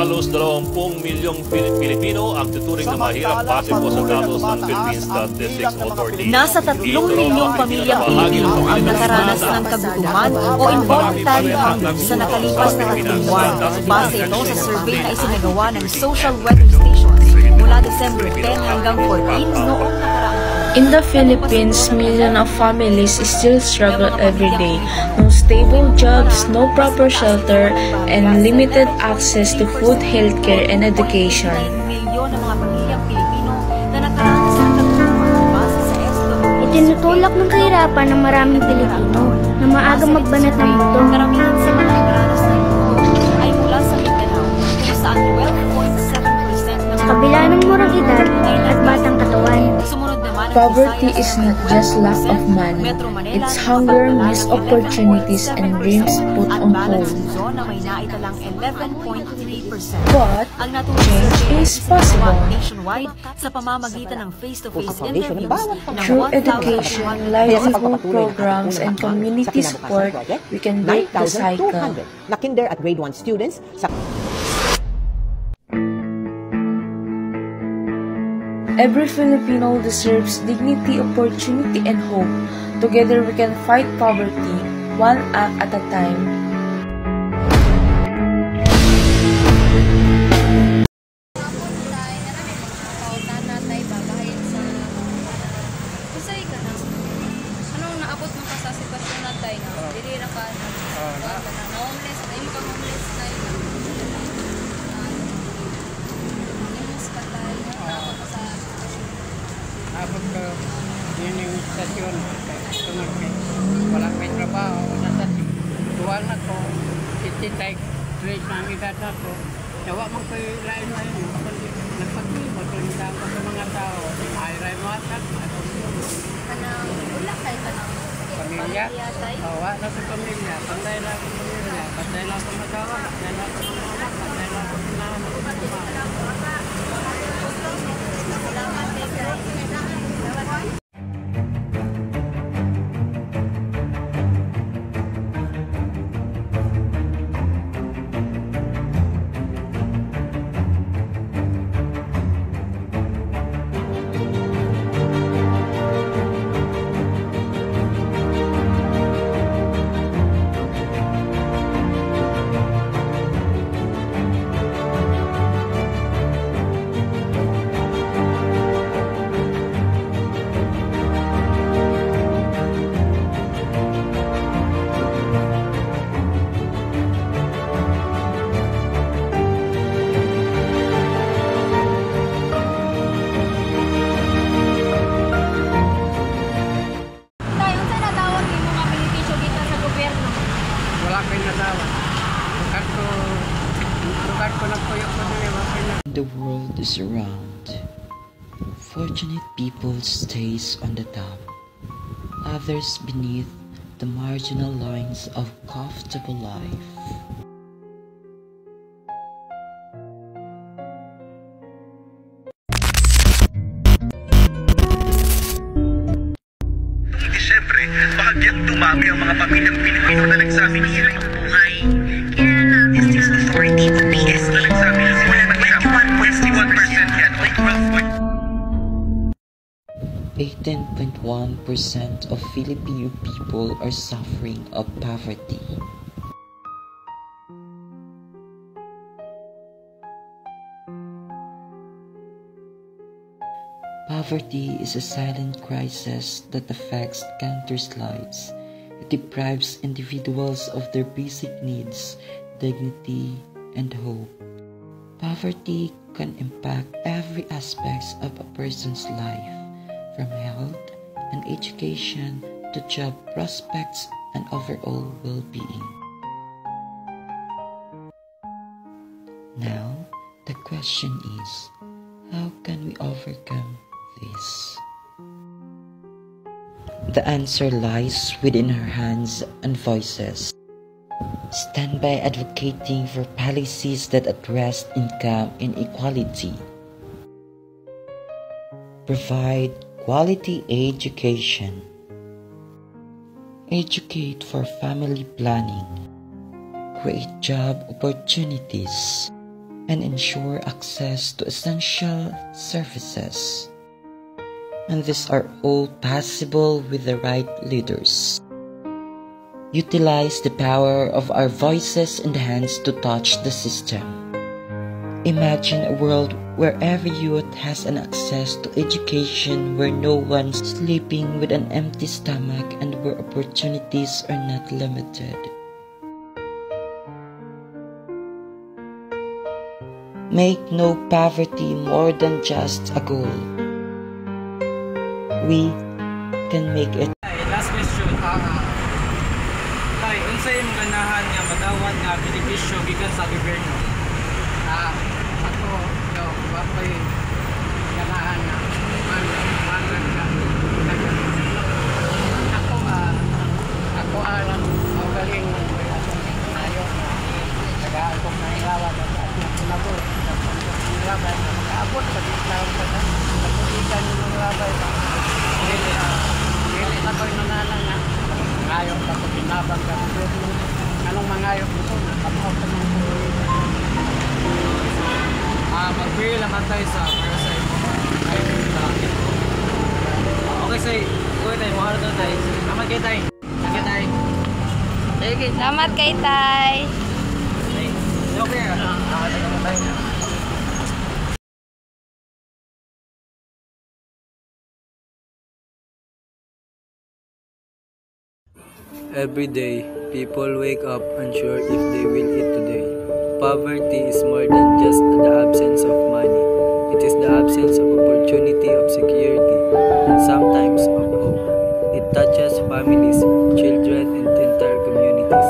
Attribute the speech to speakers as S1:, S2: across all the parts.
S1: Halos 20 milyong Pilipino ang tuturing na mahirap base po sa datos ng Philippine Statistics Authority.
S2: Nasa 3 milyong pamilyang Pilipino ang nakaranas ng kagutuman o involuntary hunger sa nakalipas na 3 buwan. Base ito sa survey na isinagawa ng social weather stations mula December 10 hanggang 14 noong nakaraang taon.
S3: In the Philippines, millions of families still struggle every day. No stable jobs, no proper shelter, and limited access to food, healthcare, and education.
S2: Milyon ng mga pamilyang Pilipino na nakaranas ng kagutuman base sa SWS.
S4: Itinutulak ng kahirapan ng maraming Pilipino na maagang magbanat ng buto.
S2: Karamihan sa mga nakaranas na ito ay mula sa Mindanao, kung saan 12.7% ng
S4: Kabila ng murang edad at batang katawan.
S3: Poverty is not just lack of money, it's hunger, missed opportunities, and dreams put on hold. But change is possible.
S2: Sa pamamagitan ng face-to-face interviews.
S3: Through education, livelihood programs, and community support, we can break the cycle.
S5: Na kinder at grade 1 students sa
S3: Every Filipino deserves dignity, opportunity, and hope. Together we can fight poverty, one act at a time.
S6: Anong naabot mo pa sa sitwasyon natin nga? Dili ra ka na-homeless, na imo ka homeless na
S7: abot ko yun yung stasyon tungod kay wala may trabaho nasa tuwal na ko ititay trace na ang edad na ko yawa man ko lain-lain nagpaglimot yung tama sa mga tao ay ray matag
S6: kanang wala kay kanang
S7: pamilya bawa na sa pamilya patay na sa pamilya patay na sa magawa patay na sa mga patay na sa pinahan
S8: The world is round. Fortunate people stays on the top, others beneath the marginal lines of comfortable life.
S9: Siyempre, bahagyang dumami ang mga pamilyang Pilipino na nagsabi ni Hirap Buhay. Kilala natin this authority o PS na nagsabi na sila na 21% yan.
S8: 18.1% of Filipino people are suffering of poverty. Poverty is a silent crisis that affects countries' lives. It deprives individuals of their basic needs, dignity, and hope. Poverty can impact every aspect of a person's life, from health and education to job prospects and overall well-being. Now, the question is, how can we overcome this? The answer lies within our hands and voices. Stand by advocating for policies that address income inequality. Provide quality education. Educate for family planning. Create job opportunities. and ensure access to essential services. And these are all possible with the right leaders. Utilize the power of our voices and hands to touch the system. Imagine a world where every youth has an access to education, where no one's sleeping with an empty stomach, and where opportunities are not limited. Make no poverty more than just a goal. We can make it.
S10: Last question. Tay, unsay imong ganahan nga madawat nga benepisyo gikan sa gobyerno?
S7: Ako, wako'y ganahan na mangan ka. Ako alam, ang galing mo tayo. Nag-aalpok na ilawad at labor. Ilawad na makaabot sa diklaw pa na. Napulikan yung ilawad. Dili na ko'y nanalang nga. Ngayong tapos binabang ka. Anong mangayok mo? Kapag ka ng
S10: Mag-pray naman tayo para sa imo. Okay, say, go tayo. Mahal doon tayo. Salamat kay Tay. Salamat Tay.
S6: Salamat kay Tay.
S10: Okay, salamat tayo.
S11: Every day, people wake up unsure if they will eat today. Poverty is more than just the absence of money. It is the absence of opportunity, of security, and sometimes of hope. It touches families, children, and entire communities.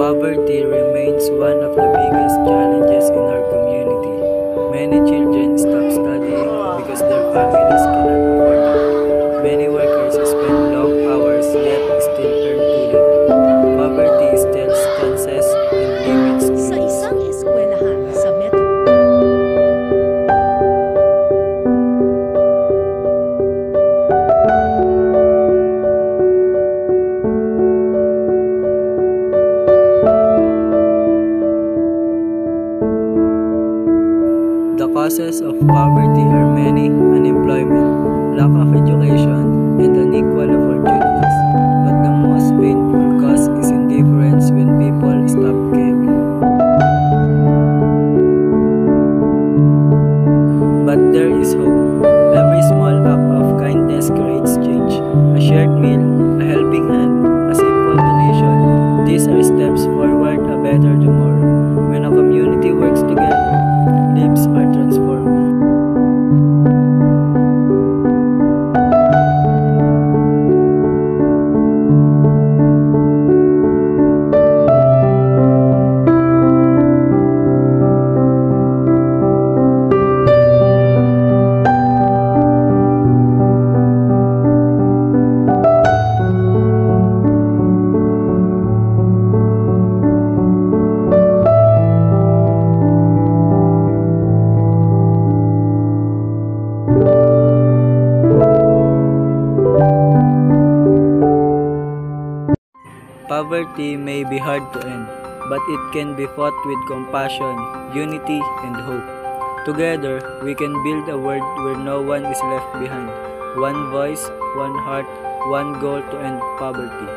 S11: Poverty remains one of the biggest challenges in our community. Many children stop studying because their families cannot afford it. Many workers spend long hours yet still earn too little. Poverty still stands and limits
S12: sa isang eskwelahan sa Metro.
S11: The causes of poverty are many: unemployment, lack of education, and unequal opportunities. But the most painful cause is indifference, when people stop caring. But there is hope. Every small act of kindness creates change. A shared meal, a helping hand, a simple donation. These are steps forward a better tomorrow. When a community works together, lives are transformed. Poverty may be hard to end, but it can be fought with compassion, unity, and hope. Together, we can build a world where no one is left behind. One voice, one heart, one goal to end poverty.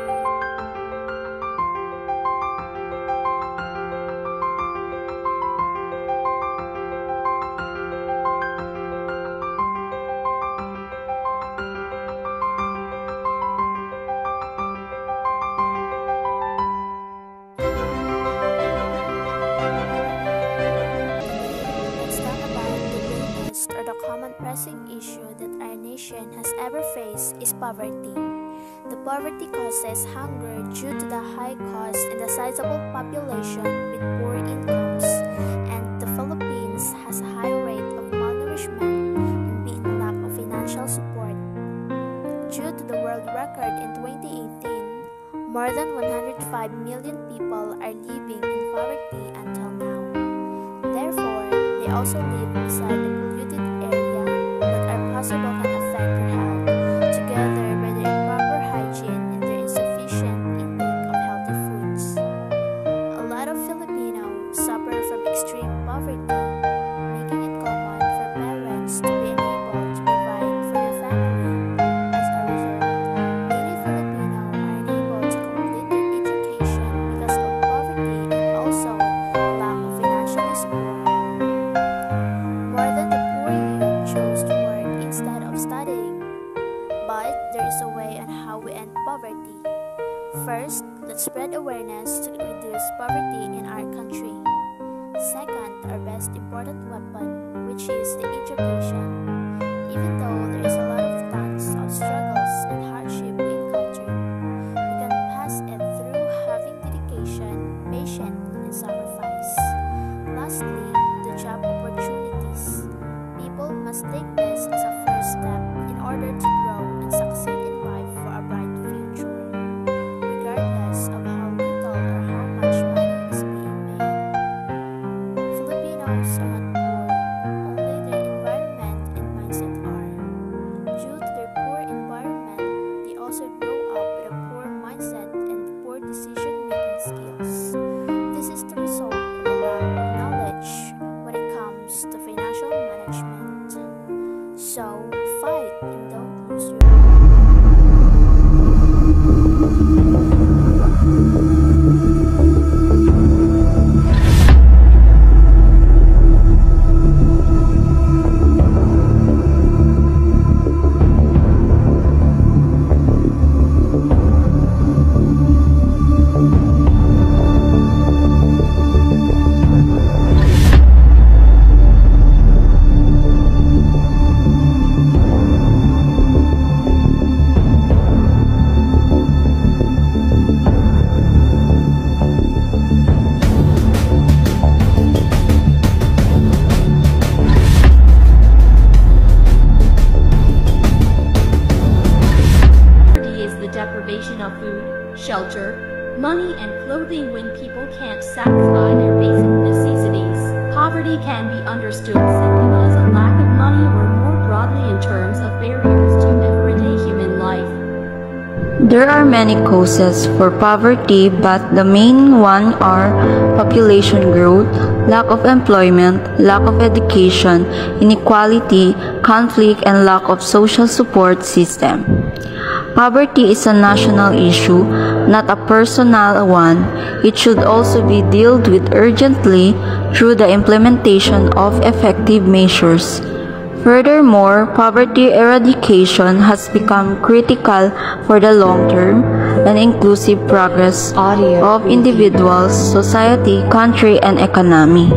S13: Or the common pressing issue that our nation has ever faced is poverty. The poverty causes hunger due to the high cost and the sizable population with poor incomes, and the Philippines has a high rate of malnourishment and being lack of financial support. Due to the world record in 2018, more than 105 million people are living in poverty until now. Therefore, they also also live beside a polluted area that are possible can affect their health, together with their improper hygiene and their insufficient intake of healthy foods. A lot of Filipinos suffer from extreme poverty, making it common for parents to be unable to provide for their family. As a result, many Filipino are unable to complete their education because of poverty and also lack of financial support. More than the poor youth chose to work instead of studying. But there is a way on how we end poverty. First, let's spread awareness to reduce poverty in our country. Second, our best important weapon, which is the education. Even though there is a lot of tons of struggles and hardship we encounter, we can pass it through having dedication, patience, and sacrifice. Lastly, the job opportunities. People must take this as a first step in order to grow and succeed in life for a bright future, regardless of how little or how much money is being made. Filipinos are not poor, only their environment and mindset are. Due to their poor environment, they also grow up with a poor mindset and poor decision-making skills. This is the result of a lack of knowledge when it comes to financial management. So, fight and don't lose your
S14: deprivation of food, shelter, money, and clothing when people can't satisfy their basic necessities. Poverty can be understood simply as a lack of money or more broadly in terms of barriers to everyday human life.
S15: There are many causes for poverty, but the main one are population growth, lack of employment, lack of education, inequality, conflict, and lack of social support system. Poverty is a national issue, not a personal one. It should also be dealt with urgently through the implementation of effective measures. Furthermore, poverty eradication has become critical for the long-term and inclusive progress of individuals, society, country, and economy.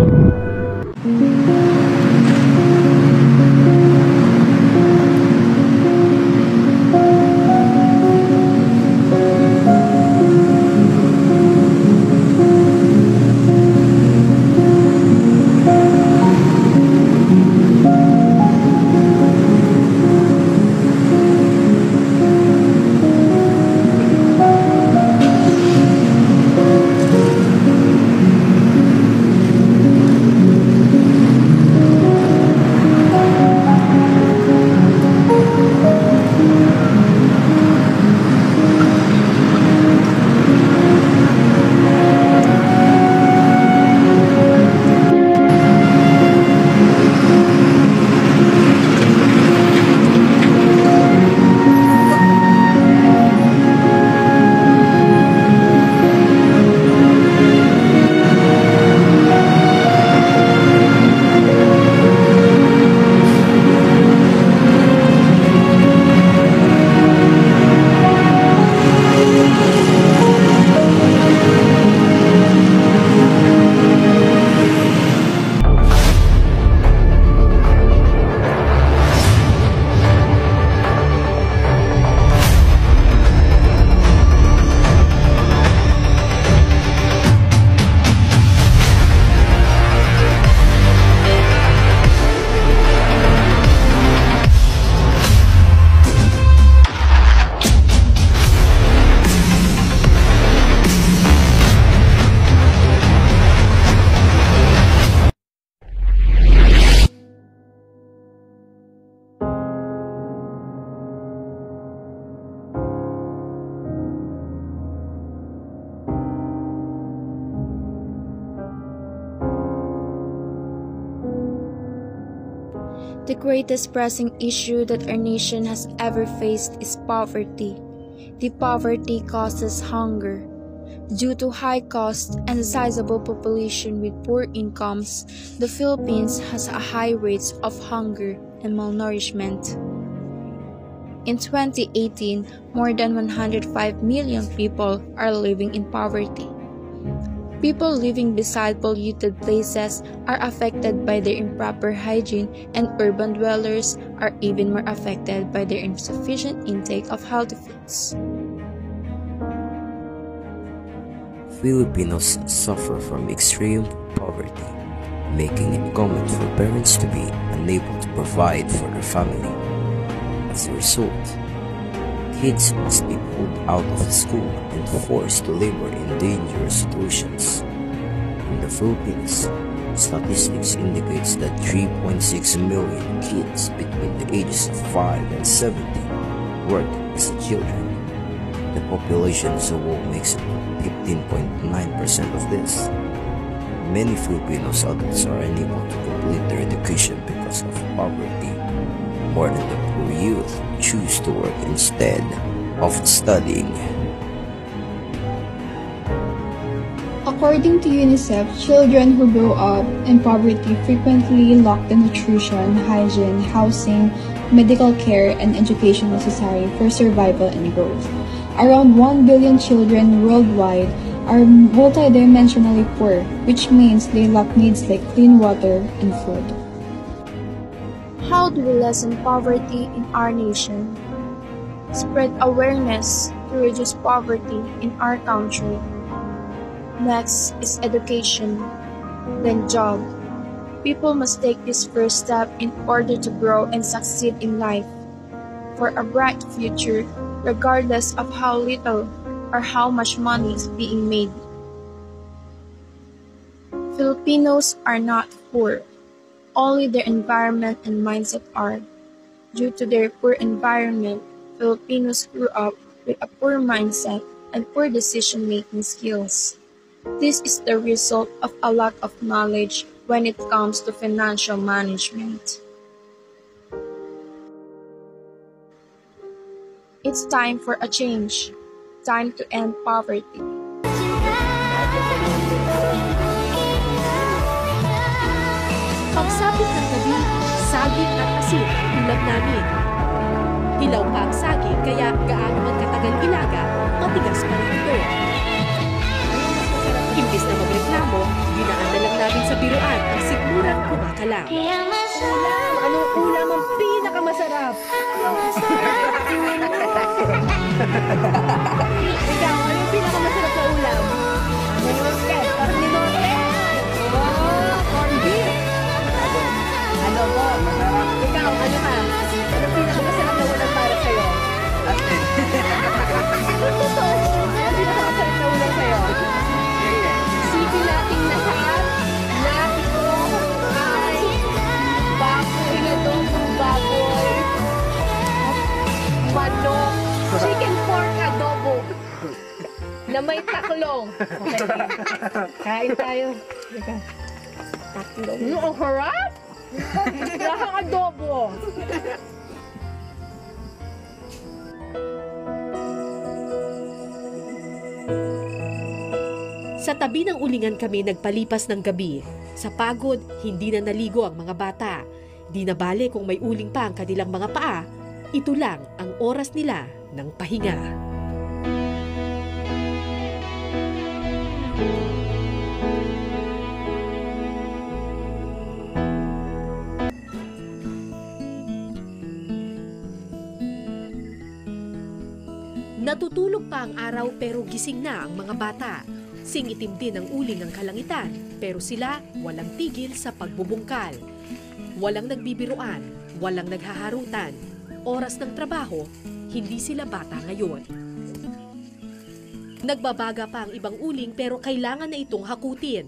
S3: The greatest pressing issue that our nation has ever faced is poverty. The poverty causes hunger. Due to high costs and a sizable population with poor incomes, the Philippines has a high rates of hunger and malnourishment. In 2018, more than 105 million people are living in poverty. People living beside polluted places are affected by their improper hygiene, and urban dwellers are even more affected by their insufficient intake of healthy foods.
S16: Filipinos suffer from extreme poverty, making it common for parents to be unable to provide for their family. As a result, kids must be pulled out of school and forced to labor in dangerous situations. In the Philippines, statistics indicates that 3.6 million kids between the ages of 5 and 70 work as children. The population as a whole makes up 15.9% of this. Many Filipino adults are unable to complete their education because of poverty. More than the poor youth choose to work instead of studying.
S17: According to UNICEF, children who grow up in poverty frequently lack the nutrition, hygiene, housing, medical care, and education necessary for survival and growth. Around 1 billion children worldwide are multidimensionally poor, which means they lack needs like clean water and food.
S3: How do we lessen poverty in our nation? Spread awareness to reduce poverty in our country. Next is education, then job. People must take this first step in order to grow and succeed in life for a bright future, regardless of how little or how much money is being made. Filipinos are not poor. Only their environment and mindset are. Due to their poor environment, Filipinos grew up with a poor mindset and poor decision-making skills. This is the result of a lack of knowledge when it comes to financial management. It's time for a change. Time to end poverty.
S12: Pagsapit ng gabi, saging at asin ang ulam namin. Hilaw pa ang saging kaya gaano man katagal ilaga, matigas pa rin ito. Imbis na magreklamo, dinaan na lang namin sa biruan ang sigurang kumakalam. Ulam! Anong ulam ang pinakamasarap? Ikaw, anong pinakamasarap na ulam? Karninote! Corn beef! Ano po? Ikaw, ano ka? Anong pinakamasarap na ulam para sa'yo? Asin. Anong pinakamasarap na ulam sa'yo? Isipin natin lahat na ito ay baboy na adobong baboy, manok, chicken pork adobo na may taklong. Kain tayo. Taklong. Ang harap! Lahang adobo. Sa tabi ng ulingan kami nagpalipas ng gabi. Sa pagod, hindi na naligo ang mga bata. Di na bale kung may uling pa ang kanilang mga paa. Ito lang ang oras nila ng pahinga. Natutulog pa ang araw pero gising na ang mga bata. Singitim din ang uling ng kalangitan, pero sila walang tigil sa pagbubungkal. Walang nagbibiruan, walang naghaharutan. Oras ng trabaho, hindi sila bata ngayon. Nagbabaga pa ang ibang uling pero kailangan na itong hakutin.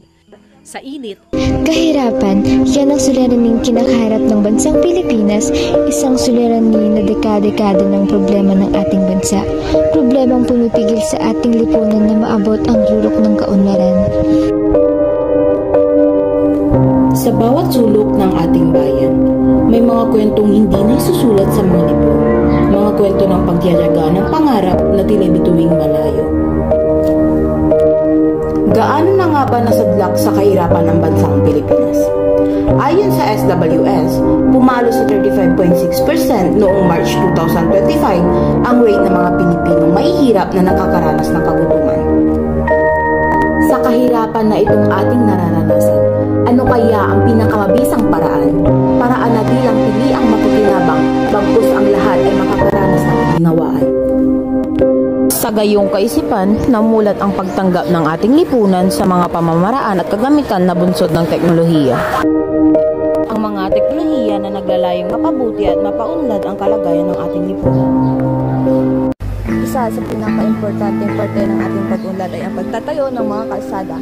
S12: Sa init,
S18: kahirapan, yan ang suliraning kinakaharap ng bansang Pilipinas, isang suliranin na dekada-dekada ng problema ng ating bansa. Problemang pumipigil sa ating lipunan na maabot ang rurok ng kaunlaran.
S19: Sa bawat sulok ng ating bayan, May mga kwentong hindi na isusulat sa mga libro. Mga kwento ng pagtiyaga ng pangarap na tinibituing malayo. Gaano na nga ba nasadlak sa kahirapan ng bansang Pilipinas? Ayon sa SWS, pumalo sa 35.6% noong March 2025 ang rate ng mga Pilipinong mahihirap na nakakaranas ng kagutuman. Sa kahirapan na itong ating nararanasan, ano kaya ang pinakamabisang paraan para anatilang pili ang makikinabang bagkus ang lahat ay makakaranas ng kaginawaan? Sa gayong kaisipan, namulat ang pagtanggap ng ating lipunan sa mga pamamaraan at kagamitan na bunsod ng teknolohiya. Ang mga teknolohiya na naglalayong mapabuti at mapaunlad ang kalagayan ng ating lipunan.
S20: Isa sa pinaka-importanteng parte ng ating pag-unlad ay ang pagtatayo ng mga kalsada.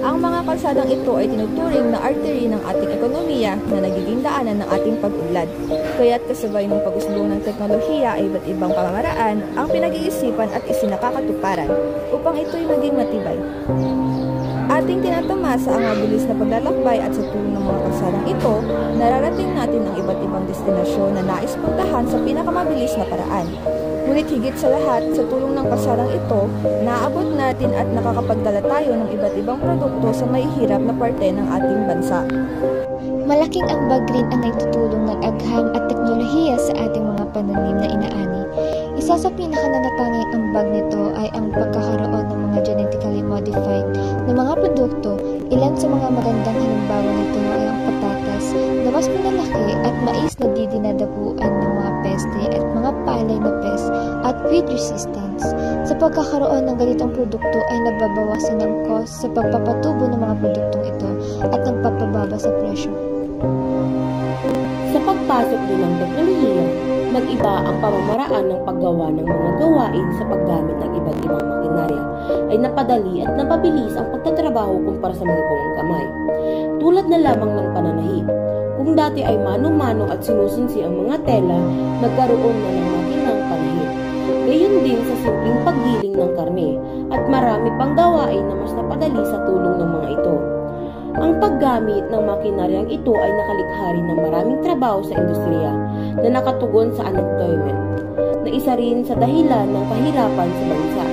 S20: Ang mga kalsadang ito ay tinuturing na artery ng ating ekonomiya na nagiging daanan ng ating pag-unlad. Kaya't kasabay ng pag-usbong ng teknolohiya ay iba't ibang pamamaraan ang pinag-iisipan at isinakakatuparan upang ito'y maging matibay. Ating tinatamasa ang mabilis na paglalakbay at sa tulong ng mga kalsadang ito, nararating natin ang iba't ibang destinasyon na nais puntahan sa pinakamabilis na paraan. Ngunit higit sa lahat, sa tulong ng kalsadang ito, naaabot natin at nakakapagdala tayo ng iba't ibang produkto sa mahihirap na parte ng ating bansa.
S18: Malaking ambag rin ang naitutulong ng agham at teknolohiya sa ating mga pananim na inaani. Isa sa pinakananatanging ambag nito ay ang pagkakaroon ng mga genetically modified na mga produkto. Ilan sa mga magandang halimbawa nito ay ang patatas na mas malalaki at mais na di dinadapuan ng mga peste at mga palay na pest at weed resistance. Sa pagkakaroon ng ganitong produkto ay nababawasan ang cost sa pagpapatubo ng mga produktong ito at nagpapababa sa presyo.
S19: Sa pagpasok din ng teknolohiya, nag-iba ang pamamaraan ng paggawa ng mga gawain sa paggamit ng iba't ibang makinarya ay napadali at napabilis ang pagtatrabaho kumpara sa mga buong kamay. Tulad na lamang ng pananahid, kung dati ay mano-mano at sinusinsi ang mga tela, nagkaroon na ng makinang panahid. Gayon din sa simpleng paggiling ng karne at marami pang gawain na mas napadali sa tulong ng mga ito. Ang paggamit ng makinaryang ito ay nakalikha rin ng maraming trabaho sa industriya na nakatugon sa unemployment, na isa rin sa dahilan ng kahirapan sa bansa.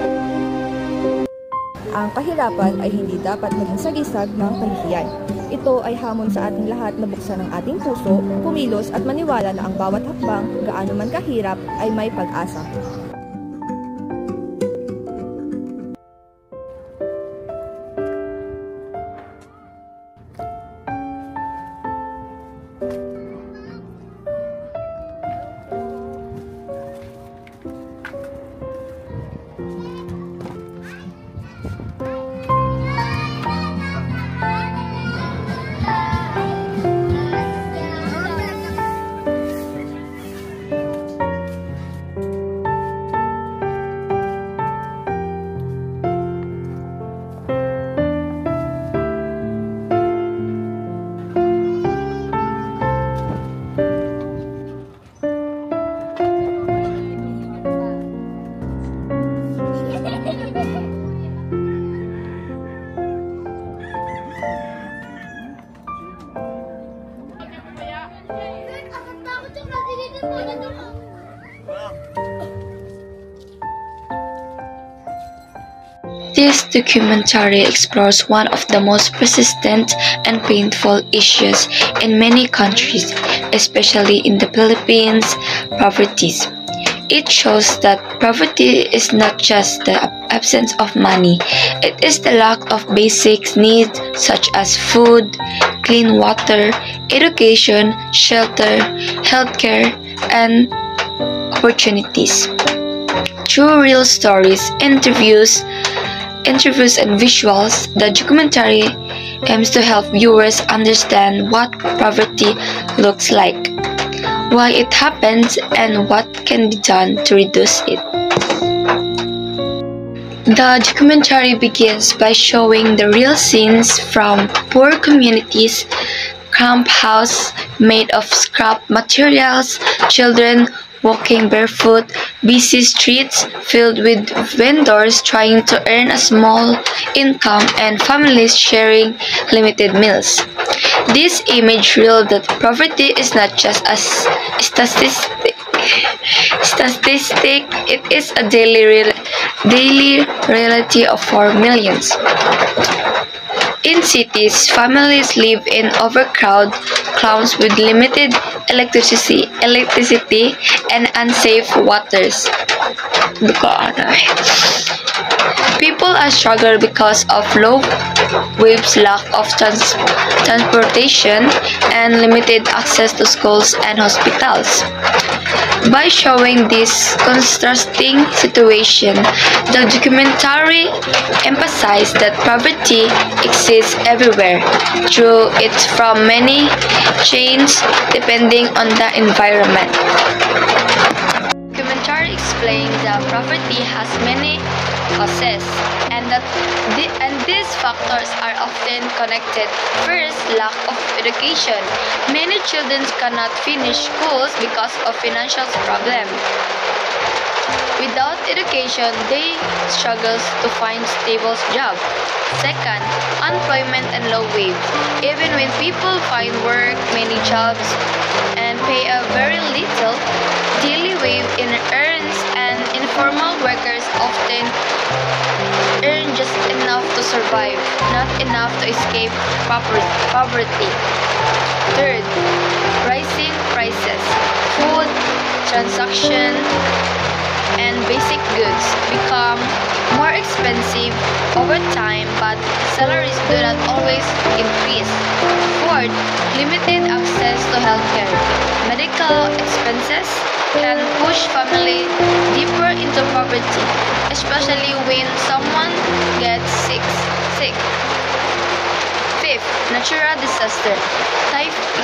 S20: Ang kahirapan ay hindi dapat maging sagisag ng kahihiyan. Ito ay hamon sa ating lahat na buksan ang ating puso, kumilos at maniwala na ang bawat hakbang, gaano man kahirap, ay may pag-asa.
S3: This documentary explores one of the most persistent and painful issues in many countries, especially in the Philippines, poverty. It shows that poverty is not just the absence of money, it is the lack of basic needs such as food, clean water, education, shelter, healthcare, and opportunities. Through real stories, interviews and visuals, the documentary aims to help viewers understand what poverty looks like, why it happens, and what can be done to reduce it. The documentary begins by showing the real scenes from poor communities, camp house, made of scrap materials, children walking barefoot, busy streets filled with vendors trying to earn a small income, and families sharing limited meals. This image reveals that poverty is not just a statistic, it is a daily reality for millions. In cities, families live in overcrowded slums with limited electricity and unsafe waters. People are struggling because of low wages, lack of transportation, and limited access to schools and hospitals. By showing this contrasting situation, the documentary emphasized that poverty exists everywhere, through it from many chains depending on the environment. The documentary explained that poverty has many causes, and these factors are often connected. First, lack of education. Many children cannot finish schools because of financial problems. Without education, they struggle to find stable jobs. Second, unemployment and low wage. Even when people find work, many jobs and pay a very little daily wage in earns, and informal workers often earn just enough to survive, not enough to escape poverty. Third, rising prices. Food, transaction, and basic goods become more expensive over time, but salaries do not always increase. Fourth, limited access to healthcare. Medical expenses can push families deeper into poverty, especially when someone gets sick. Fifth, natural disaster.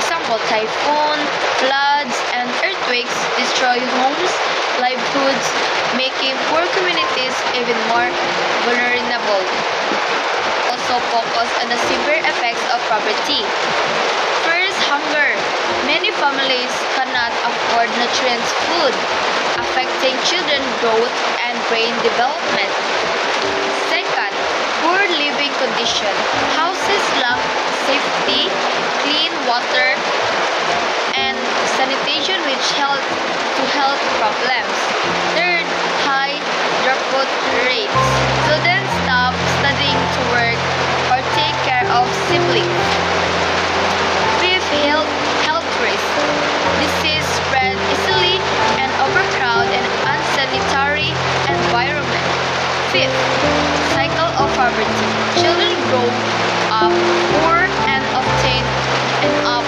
S3: Example, typhoon, floods, and earthquakes destroy homes, livelihoods, making poor communities even more vulnerable. Also focus on the severe effects of poverty. First, hunger. Many families cannot afford nutritious food, affecting children's growth and brain development. Second, poor living condition. Houses lack safety, clean water, and sanitation, which help to health problems. Third, high dropout rates. Students stop studying to work or take care of siblings. Fifth, health risk. Disease spread easily and overcrowded and unsanitary environment. Fifth, cycle of poverty. Children grow up poor and often end up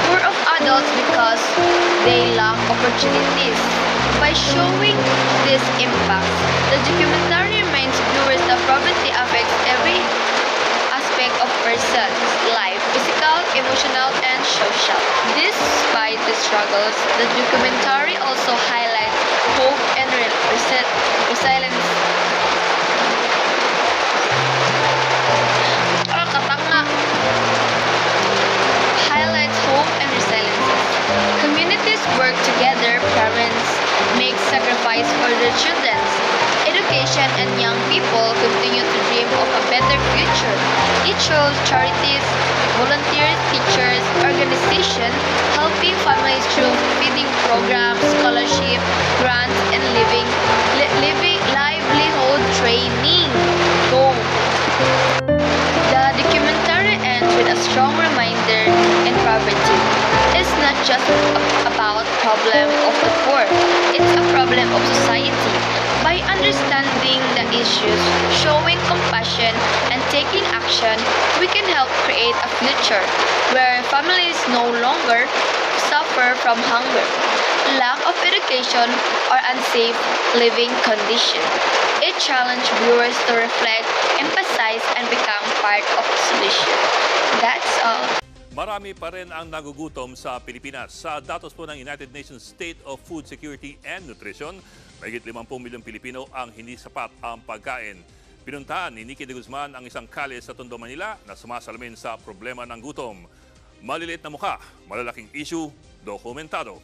S3: poor of adults because they lack opportunities. By showing this impact, the documentary reminds viewers that poverty affects every aspect of person's life, physical, emotional, and social. Despite the struggles, the documentary also highlights hope and resilience. Highlights hope and resilience. Communities work together, parents make sacrifice for their children. Education and young people continue to dream of a better future. It shows charities, volunteers, teachers, organizations helping families through feeding programs, scholarship, grants, and livelihood training. The documentary ends with a strong reminder in poverty. It's not just about problem of the poor, it's a problem of society. By understanding the issues, showing compassion, and taking action, we can help create a future where families no longer suffer from hunger, lack of education, or unsafe living conditions. It challenges viewers to reflect, emphasize, and become part of the solution. That's all.
S1: Marami pa rin ang nagugutom sa Pilipinas. Sa datos po ng United Nations State of Food Security and Nutrition, mahigit 50 milyong Pilipino ang hindi sapat ang pagkain. Pinuntahan ni Nikki de Guzman ang isang kalye sa Tondo, Manila na sumasalamin sa problema ng gutom. Maliliit na mukha, malalaking issue, dokumentado.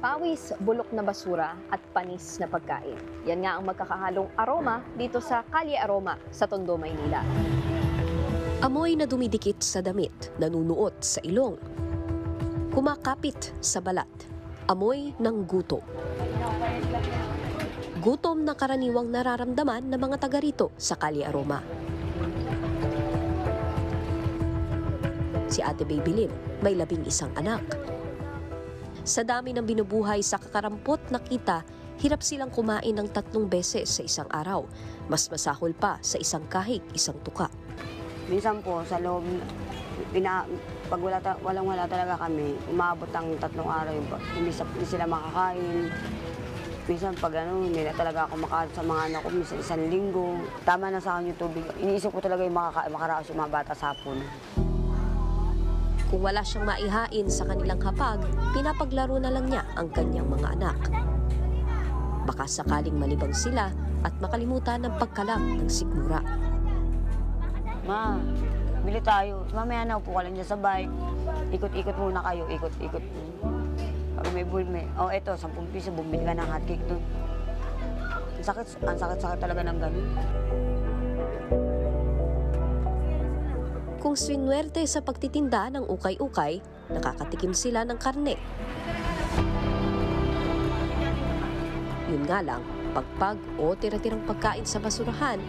S21: Pawis, bulok na basura at panis na pagkain. Yan nga ang magkakahalong aroma dito sa Kalye Aroma sa Tondo, Maynila. Amoy na dumidikit sa damit, nanunuot sa ilong, kumakapit sa balat. Amoy ng gutom. Gutom na karaniwang nararamdaman ng mga taga rito sa Kalye Aroma. Si Ate Babylin may 11 anak. Sa dami ng binubuhay sa kakarampot na kita, hirap silang kumain ng 3 beses sa isang araw. Mas masahol pa sa isang kahig, isang tuka.
S22: Minsan po, sa loob, pag wala talaga kami, umabot ang 3 araw, hindi sila makakain. Minsan pag hindi na talaga ako makain sa mga anak ko, minsan 1 linggo. Tama na sa akin yung tubig. Iniisip ko talaga yung makaraos yung mga bata sa hapon.
S21: Kung wala siyang maihain sa kanilang hapag, pinapaglaro na lang niya ang kanyang mga anak. Baka sakaling malibang sila at makalimutan ng pagkalap ng sikmura.
S22: Ma, bili tayo. Mamaya na, upo ka lang dyan sa bike. Ikot-ikot muna kayo, ikot-ikot. Pag may bulme, eto, 10 piso, bumili ka ng hotcake doon. Ang sakit talaga ng ganun.
S21: Kung swinwerte sa pagtitinda ng ukay-ukay, nakakatikim sila ng karne. Yun nga lang, pagpag o tira-tirang pagkain sa basurahan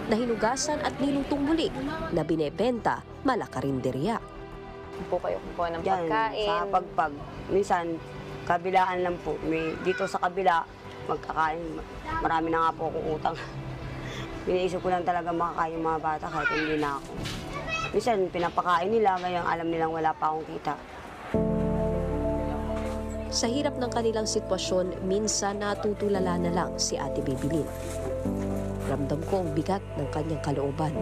S21: na hinugasan at nilutong muli na binebenta mala karinderya. Po kayo kukuha ng
S22: Yan,
S21: pagkain.
S22: sa pagpag. Minsan, kabilaan lang po. Dito sa kabila, magkakain. Marami na nga po akong utang. Iniisip ko lang talaga makakain yung mga bata kahit hindi na ako. Minsan, pinapakain nila, ngayon alam nilang wala pa akong kita.
S21: Sa hirap ng kanilang sitwasyon, minsan natutulala na lang si Ate Babylin. Ramdam ko ang bigat ng kanyang kalooban.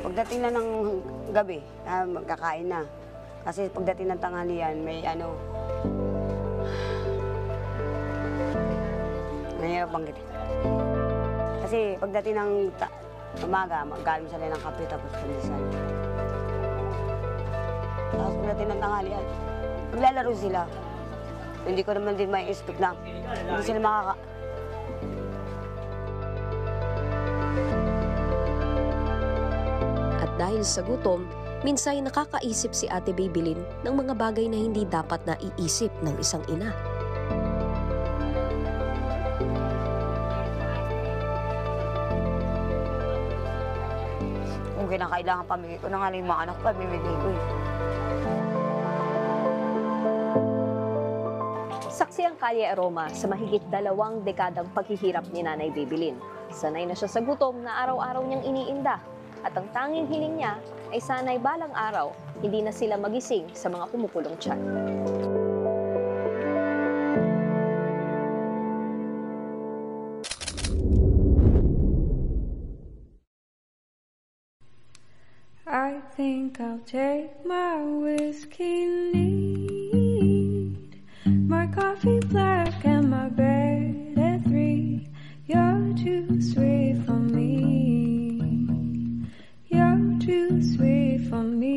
S22: Pagdating na ng gabi, magkakain na. Kasi pagdating ng tanghalian, may mahirap bang kita. Kasi pagdating ng umaga, magaling sila ng kape tapos panisan. Tapos pagdating ng tanghalian, maglalaro sila. Hindi ko naman din may expect na hindi sila
S21: At dahil sa gutom, minsay nakakaisip si Ate Babylin ng mga bagay na hindi dapat na iisip ng isang ina.
S22: Kung kinakailangan pamigay ko na nga lang yung mga anak ko, pamimigay ko eh.
S21: Saksi ang Kalye Aroma sa mahigit 2 dekadang paghihirap ni Nanay Babylin. Sanay na siya sa gutom na araw-araw niyang iniinda. At ang tanging hiling niya ay sanay balang araw, hindi na sila magising sa mga kumukulong tiyan.
S3: I think I'll take my whiskey neat, my coffee black and my bed at 3. You're too sweet for me. You're too sweet for me.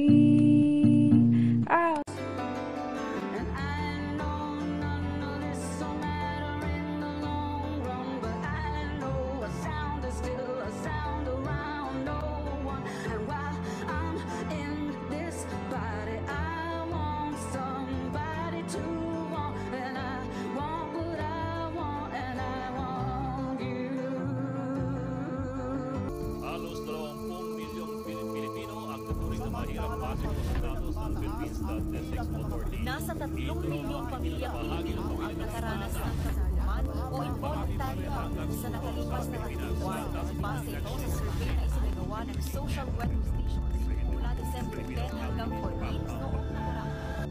S1: Halos 20 milyong Pilipino ang tuturing na mahirap base sa datos ng Philippine Statistics Authority.
S2: Nasa 3 milyong pamilyang Pilipino ang nakaranas ng kaguman o involuntaryo sa nakalipas na 3 buwan. Base ito sa survey na isinagawa ng social weather stations mula December 10 hanggang 14 noong nakaraan.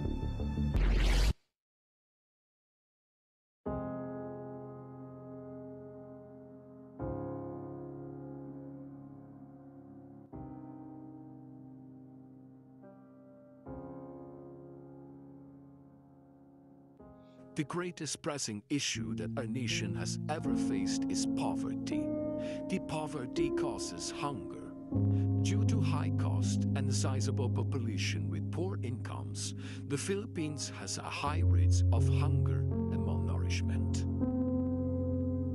S4: The greatest pressing issue that our nation has ever faced is poverty. The poverty causes hunger. Due to high cost and a sizable population with poor incomes, the Philippines has a high rate of hunger and malnourishment.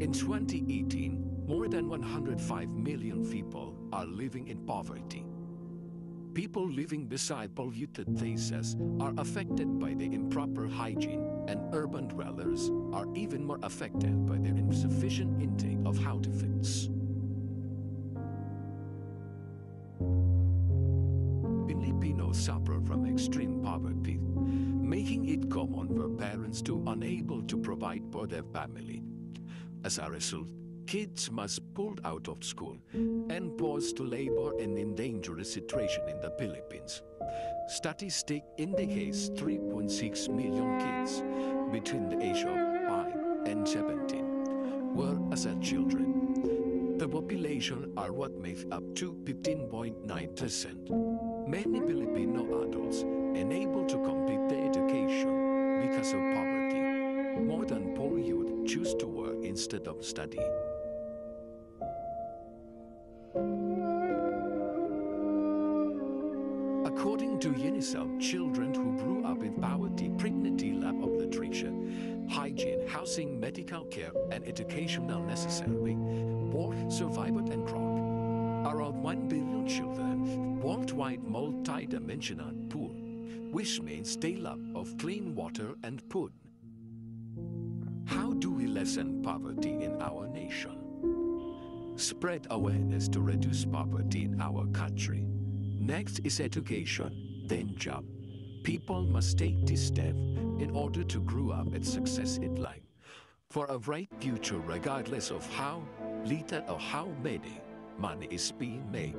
S4: In 2018, more than 105 million people are living in poverty. People living beside polluted places are affected by the improper hygiene, and urban dwellers are even more affected by their insufficient intake of healthy foods. Filipinos suffer from extreme poverty, making it common for parents to unable to provide for their family. As a result, kids must pulled out of school and forced to labor in a dangerous situation in the Philippines. Statistics indicates 3.6 million kids between the age of 5 and 17 were as children. The population are what makes up to 15.9%. Many Filipino adults unable to complete their education because of poverty. More than poor youth choose to work instead of studying. According to UNICEF, children who grew up in poverty, pregnancy, lack of literature, hygiene, housing, medical care, and educational necessary, work, survival, and growth. Around 1 billion children worldwide multi-dimensional poor, which means they lack of clean water and food. How do we lessen poverty in our nation? Spread awareness to reduce poverty in our country. Next is education, then job. People must take this step in order to grow up and success in life. For a bright future regardless of how little or how many money is being made.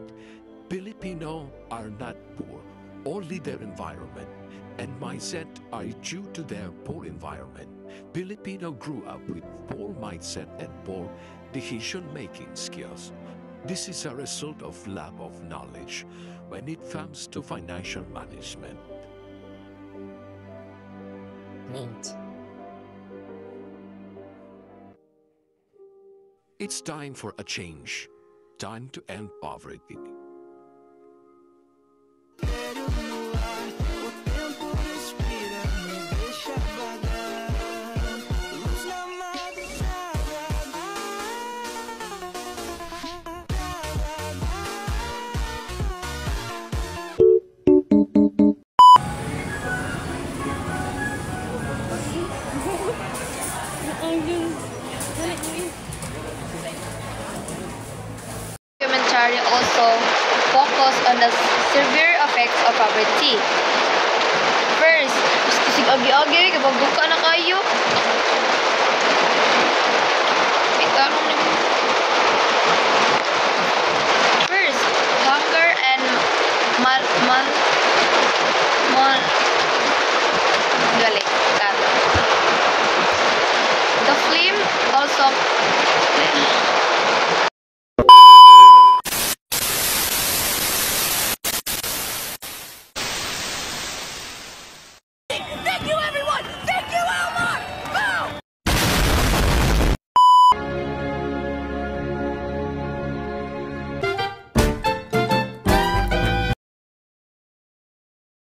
S4: Filipino are not poor, only their environment and mindset are due to their poor environment. Filipino grew up with poor mindset and poor decision-making skills. This is a result of lack of knowledge when it comes to financial management. It's time for a change. Time to end poverty.
S5: Documentary also focus on the severe effects of poverty. First, isig agi-agi, kapag buka na kayo. First, hunger and the film also